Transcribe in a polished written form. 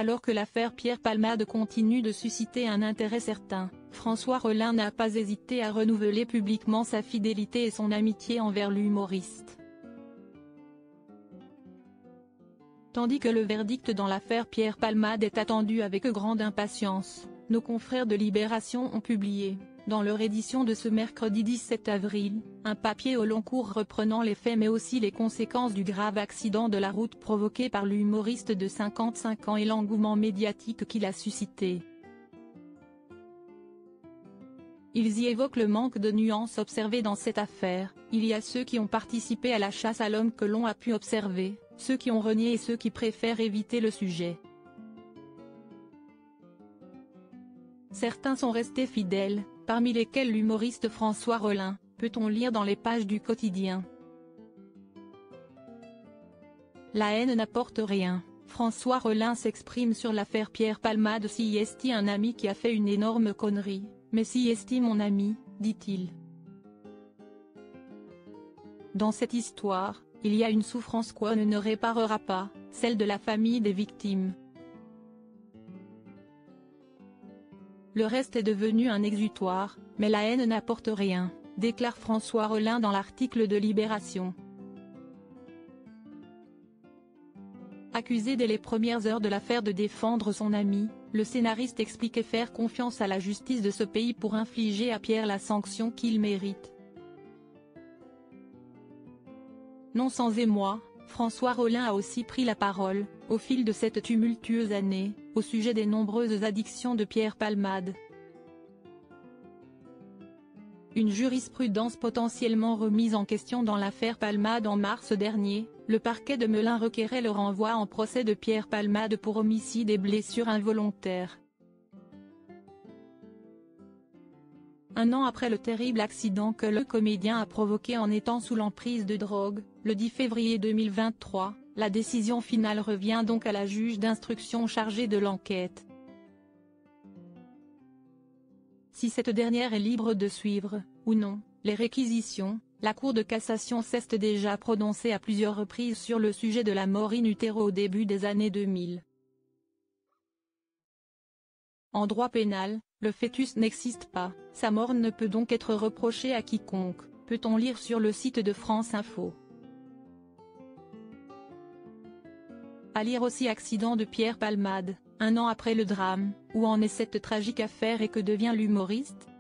Alors que l'affaire Pierre Palmade continue de susciter un intérêt certain, François Rollin n'a pas hésité à renouveler publiquement sa fidélité et son amitié envers l'humoriste. Tandis que le verdict dans l'affaire Pierre Palmade est attendu avec grande impatience, nos confrères de Libération ont publié, dans leur édition de ce mercredi 17 avril, un papier au long cours reprenant les faits mais aussi les conséquences du grave accident de la route provoqué par l'humoriste de 55 ans et l'engouement médiatique qu'il a suscité. Ils y évoquent le manque de nuances observé dans cette affaire. Il y a ceux qui ont participé à la chasse à l'homme que l'on a pu observer, ceux qui ont renié et ceux qui préfèrent éviter le sujet. Certains sont restés fidèles, parmi lesquels l'humoriste François Rollin, peut-on lire dans les pages du quotidien. La haine n'apporte rien. François Rollin s'exprime sur l'affaire Pierre Palmade. Si est un ami qui a fait une énorme connerie, mais si est mon ami, dit-il. Dans cette histoire, il y a une souffrance qu'on ne réparera pas, celle de la famille des victimes. Le reste est devenu un exutoire, mais la haine n'apporte rien, déclare François Rollin dans l'article de Libération. Accusé dès les premières heures de l'affaire de défendre son ami, le scénariste expliquait faire confiance à la justice de ce pays pour infliger à Pierre la sanction qu'il mérite. Non sans émoi, François Rollin a aussi pris la parole, au fil de cette tumultueuse année, au sujet des nombreuses addictions de Pierre Palmade. Une jurisprudence potentiellement remise en question dans l'affaire Palmade en mars dernier, le parquet de Melun requérait le renvoi en procès de Pierre Palmade pour homicide et blessures involontaires. Un an après le terrible accident que le comédien a provoqué en étant sous l'emprise de drogue, le 10 février 2023, la décision finale revient donc à la juge d'instruction chargée de l'enquête. Si cette dernière est libre de suivre, ou non, les réquisitions, la Cour de cassation s'est déjà prononcée à plusieurs reprises sur le sujet de la mort in utero au début des années 2000. En droit pénal, le fœtus n'existe pas, sa mort ne peut donc être reprochée à quiconque, peut-on lire sur le site de France Info. À lire aussi accident de Pierre Palmade, un an après le drame, où en est cette tragique affaire et que devient l'humoriste ?